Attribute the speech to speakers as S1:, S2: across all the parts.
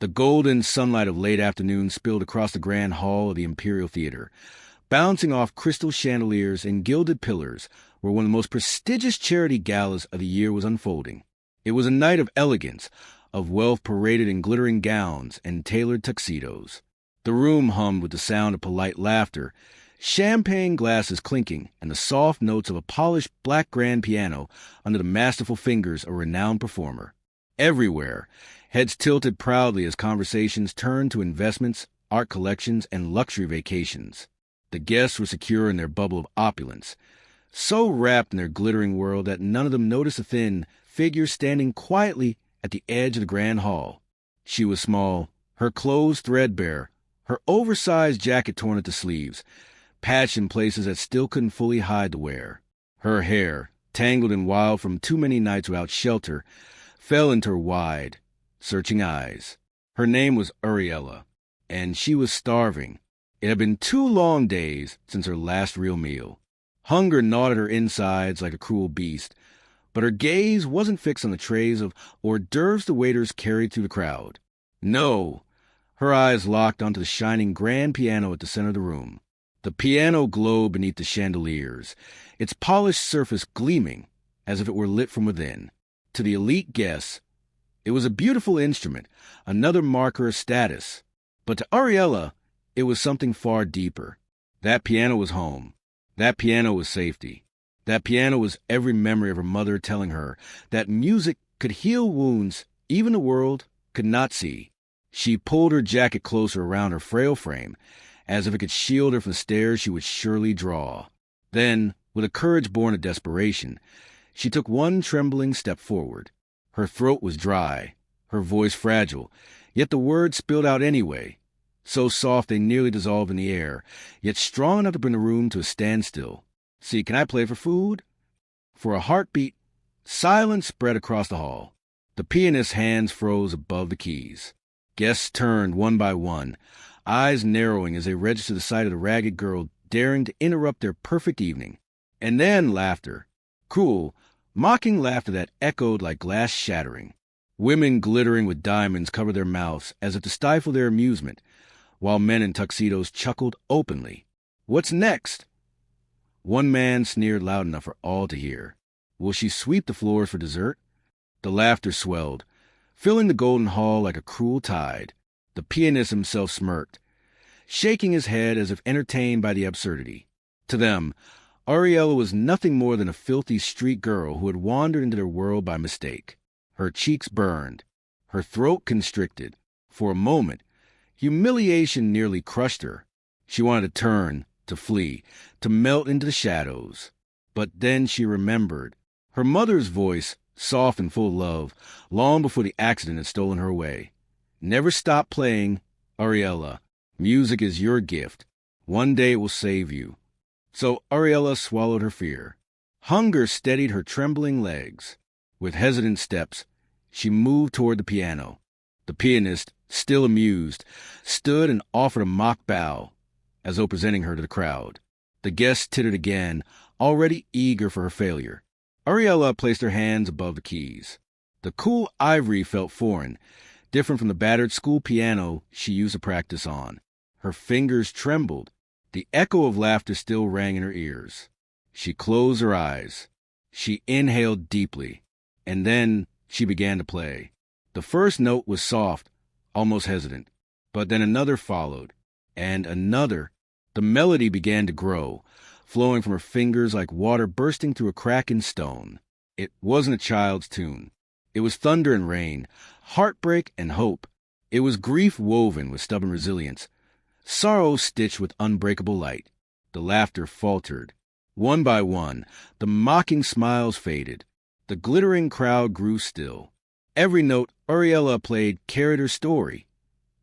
S1: The golden sunlight of late afternoon spilled across the grand hall of the Imperial Theater, bouncing off crystal chandeliers and gilded pillars where one of the most prestigious charity galas of the year was unfolding. It was a night of elegance, of wealth paraded in glittering gowns and tailored tuxedos. The room hummed with the sound of polite laughter, champagne glasses clinking, and the soft notes of a polished black grand piano under the masterful fingers of a renowned performer. Everywhere, heads tilted proudly as conversations turned to investments, art collections, and luxury vacations. The guests were secure in their bubble of opulence, so wrapped in their glittering world that none of them noticed a thin figure standing quietly at the edge of the grand hall. She was small, her clothes threadbare, her oversized jacket torn at the sleeves, patched in places that still couldn't fully hide the wear. Her hair, tangled and wild from too many nights without shelter, fell into her wide, searching eyes. Her name was Ariela, and she was starving. It had been 2 long days since her last real meal. Hunger gnawed at her insides like a cruel beast, but her gaze wasn't fixed on the trays of hors d'oeuvres the waiters carried through the crowd. No, her eyes locked onto the shining grand piano at the center of the room. The piano glowed beneath the chandeliers, its polished surface gleaming as if it were lit from within. To the elite guests, it was a beautiful instrument, another marker of status. But to Ariela, it was something far deeper. That piano was home. That piano was safety. That piano was every memory of her mother telling her that music could heal wounds even the world could not see. She pulled her jacket closer around her frail frame, as if it could shield her from the stares she would surely draw. Then, with a courage born of desperation, she took one trembling step forward. Her throat was dry, her voice fragile, yet the words spilled out anyway, so soft they nearly dissolved in the air, yet strong enough to bring the room to a standstill. "See, can I play for food?" For a heartbeat, silence spread across the hall. The pianist's hands froze above the keys. Guests turned one by one, eyes narrowing as they registered the sight of the ragged girl daring to interrupt their perfect evening. And then laughter. Cruel, mocking laughter that echoed like glass shattering. Women glittering with diamonds covered their mouths as if to stifle their amusement, while men in tuxedos chuckled openly. "What's next?" One man sneered loud enough for all to hear. "Will she sweep the floors for dessert?" The laughter swelled, filling the golden hall like a cruel tide. The pianist himself smirked, shaking his head as if entertained by the absurdity. To them, Ariela was nothing more than a filthy street girl who had wandered into their world by mistake. Her cheeks burned, her throat constricted. For a moment, humiliation nearly crushed her. She wanted to turn, to flee, to melt into the shadows. But then she remembered. Her mother's voice, soft and full of love, long before the accident had stolen her away. "Never stop playing, Ariela. Music is your gift. One day it will save you." So Ariela swallowed her fear. Hunger steadied her trembling legs. With hesitant steps, she moved toward the piano. The pianist, still amused, stood and offered a mock bow, as though presenting her to the crowd. The guests tittered again, already eager for her failure. Ariela placed her hands above the keys. The cool ivory felt foreign, different from the battered school piano she used to practice on. Her fingers trembled. The echo of laughter still rang in her ears. She closed her eyes. She inhaled deeply, and then she began to play. The first note was soft, almost hesitant, but then another followed, and another. The melody began to grow, flowing from her fingers like water bursting through a crack in stone. It wasn't a child's tune. It was thunder and rain, heartbreak and hope. It was grief woven with stubborn resilience, sorrow stitched with unbreakable light. The laughter faltered. One by one, the mocking smiles faded. The glittering crowd grew still. Every note Ariela played carried her story.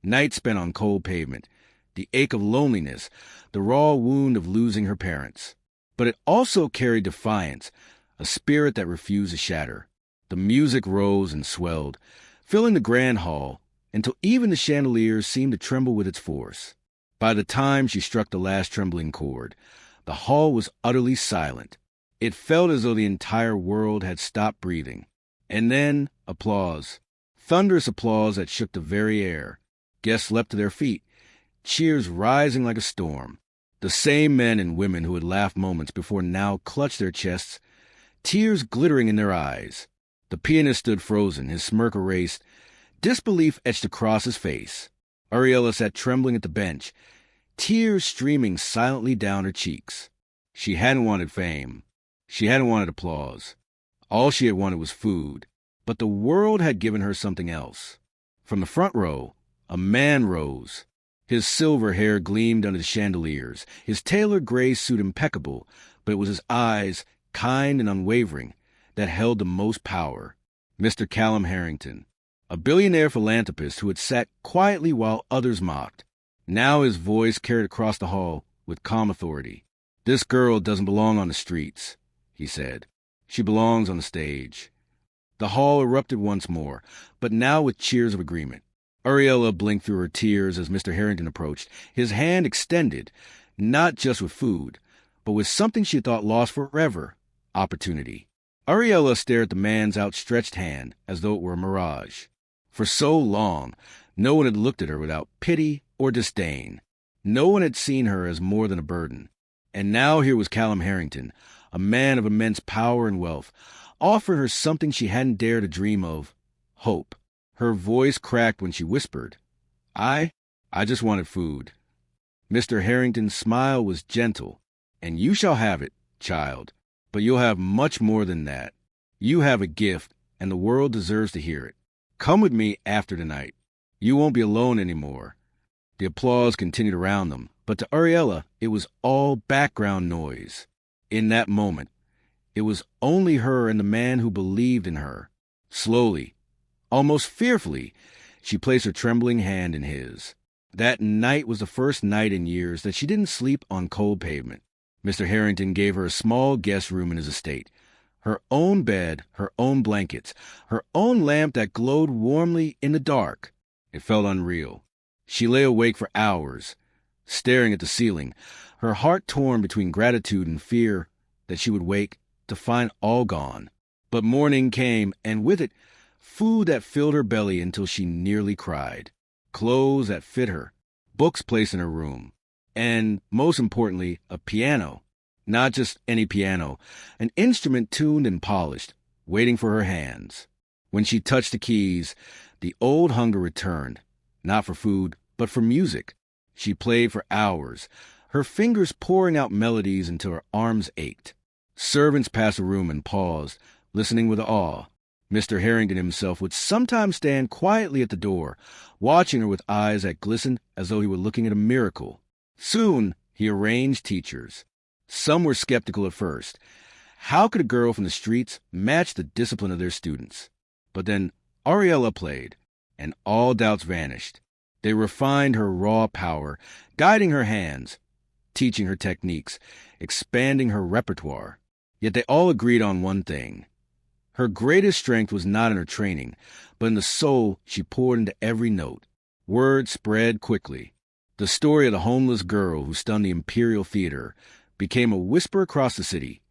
S1: Nights spent on cold pavement, the ache of loneliness, the raw wound of losing her parents. But it also carried defiance, a spirit that refused to shatter. The music rose and swelled, filling the grand hall, until even the chandeliers seemed to tremble with its force. By the time she struck the last trembling chord, the hall was utterly silent. It felt as though the entire world had stopped breathing. And then applause. thunderous applause that shook the very air. Guests leapt to their feet, cheers rising like a storm. The same men and women who had laughed moments before now clutched their chests, tears glittering in their eyes. The pianist stood frozen, his smirk erased, disbelief etched across his face. Ariela sat trembling at the bench, tears streaming silently down her cheeks. She hadn't wanted fame. She hadn't wanted applause. All she had wanted was food. But the world had given her something else. From the front row, a man rose. His silver hair gleamed under the chandeliers, his tailored gray suit impeccable, but it was his eyes, kind and unwavering, that held the most power. Mr. Callum Harrington, a billionaire philanthropist who had sat quietly while others mocked. Now his voice carried across the hall with calm authority. "This girl doesn't belong on the streets," he said. "She belongs on the stage." The hall erupted once more, but now with cheers of agreement. Ariela blinked through her tears as Mr. Harrington approached, his hand extended, not just with food, but with something she thought lost forever, opportunity. Ariela stared at the man's outstretched hand as though it were a mirage. For so long, no one had looked at her without pity or disdain. No one had seen her as more than a burden. And now here was Callum Harrington, a man of immense power and wealth, offering her something she hadn't dared to dream of, hope. Her voice cracked when she whispered, I just wanted food." Mr. Harrington's smile was gentle. "And you shall have it, child. But you'll have much more than that. You have a gift, and the world deserves to hear it. Come with me after tonight. You won't be alone anymore." The applause continued around them, but to Ariela, it was all background noise. In that moment, it was only her and the man who believed in her. Slowly, almost fearfully, she placed her trembling hand in his. That night was the first night in years that she didn't sleep on cold pavement. Mr. Harrington gave her a small guest room in his estate. Her own bed, her own blankets, her own lamp that glowed warmly in the dark. It felt unreal. She lay awake for hours, staring at the ceiling, her heart torn between gratitude and fear that she would wake to find all gone. But morning came, and with it, food that filled her belly until she nearly cried, clothes that fit her, books placed in her room, and, most importantly, a piano. Not just any piano, an instrument tuned and polished, waiting for her hands. When she touched the keys, the old hunger returned, not for food, but for music. She played for hours, her fingers pouring out melodies until her arms ached. Servants passed the room and paused, listening with awe. Mr. Harrington himself would sometimes stand quietly at the door, watching her with eyes that glistened as though he were looking at a miracle. Soon, he arranged teachers. Some were skeptical at first. How could a girl from the streets match the discipline of their students? But then Ariela played, and all doubts vanished. They refined her raw power, guiding her hands, teaching her techniques, expanding her repertoire. Yet they all agreed on one thing. Her greatest strength was not in her training, but in the soul she poured into every note. Word spread quickly. The story of the homeless girl who stunned the Imperial Theater became a whisper across the city,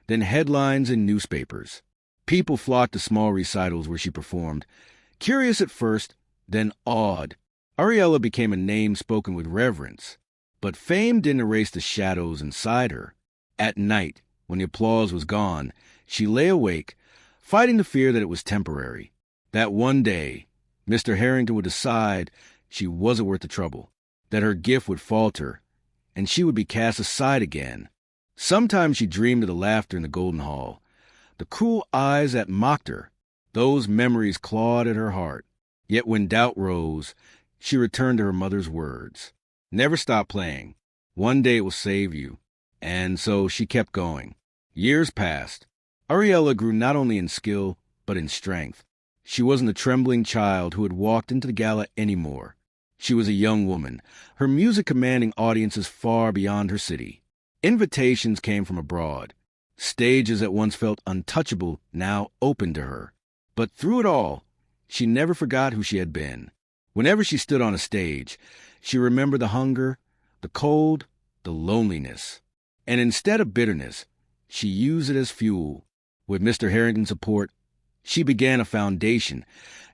S1: then headlines in newspapers. People flocked to small recitals where she performed, curious at first, then awed. Ariela became a name spoken with reverence. But fame didn't erase the shadows inside her. At night, when the applause was gone, she lay awake, fighting the fear that it was temporary. That one day, Mr. Harrington would decide she wasn't worth the trouble, that her gift would falter, and she would be cast aside again. Sometimes she dreamed of the laughter in the Golden Hall, the cruel eyes that mocked her. Those memories clawed at her heart. Yet when doubt rose, she returned to her mother's words. Never stop playing. One day it will save you. And so she kept going. Years passed. Ariela grew not only in skill, but in strength. She wasn't the trembling child who had walked into the gala anymore. She was a young woman, her music commanding audiences far beyond her city. Invitations came from abroad. Stages that once felt untouchable now opened to her. But through it all, she never forgot who she had been. Whenever she stood on a stage, she remembered the hunger, the cold, the loneliness. And instead of bitterness, she used it as fuel. With Mr. Harrington's support, She began a foundation,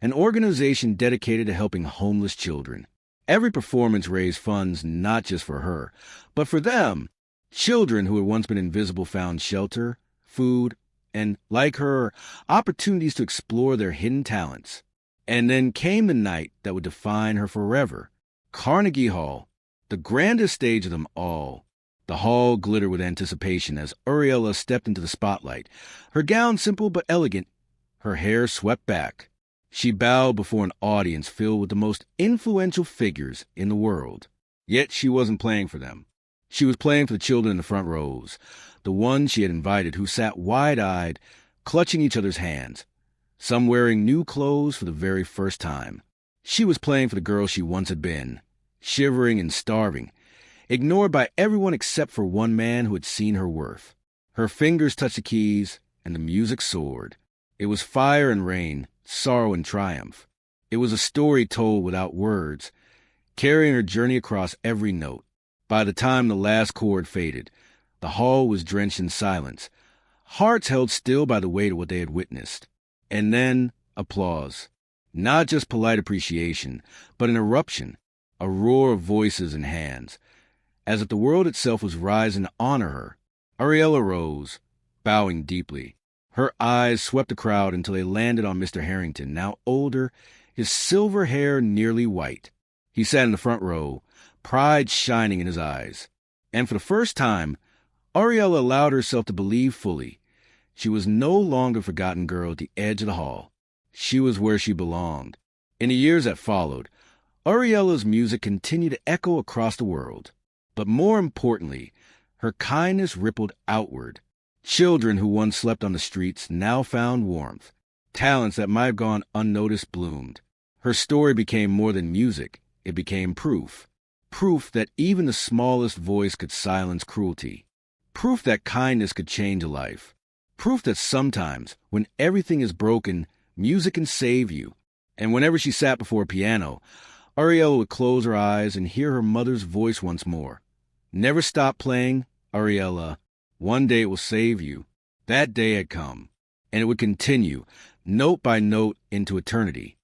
S1: an organization dedicated to helping homeless children. Every performance raised funds not just for her, but for them. Children who had once been invisible found shelter, food, and, like her, opportunities to explore their hidden talents. And then came the night that would define her forever. Carnegie Hall, the grandest stage of them all. The hall glittered with anticipation as Ariela stepped into the spotlight, her gown simple but elegant, her hair swept back. She bowed before an audience filled with the most influential figures in the world. Yet she wasn't playing for them. She was playing for the children in the front rows, the ones she had invited who sat wide-eyed, clutching each other's hands, some wearing new clothes for the very first time. She was playing for the girl she once had been, shivering and starving, ignored by everyone except for one man who had seen her worth. Her fingers touched the keys, and the music soared. It was fire and rain, sorrow and triumph. It was a story told without words, carrying her journey across every note. By the time the last chord faded, the hall was drenched in silence, hearts held still by the weight of what they had witnessed. And then applause. Not just polite appreciation, but an eruption, a roar of voices and hands, as if the world itself was rising to honor her. Ariela rose, bowing deeply. Her eyes swept the crowd until they landed on Mr. Harrington, now older, his silver hair nearly white. He sat in the front row, pride shining in his eyes. And for the first time, Ariela allowed herself to believe fully. She was no longer a forgotten girl at the edge of the hall. She was where she belonged. In the years that followed, Ariela's music continued to echo across the world. But more importantly, her kindness rippled outward. Children who once slept on the streets now found warmth. Talents that might have gone unnoticed bloomed. Her story became more than music. It became proof. Proof that even the smallest voice could silence cruelty. Proof that kindness could change a life. Proof that sometimes, when everything is broken, music can save you. And whenever she sat before a piano, Ariela would close her eyes and hear her mother's voice once more. Never stop playing, Ariela. One day it will save you. That day had come, and it would continue, note by note, into eternity.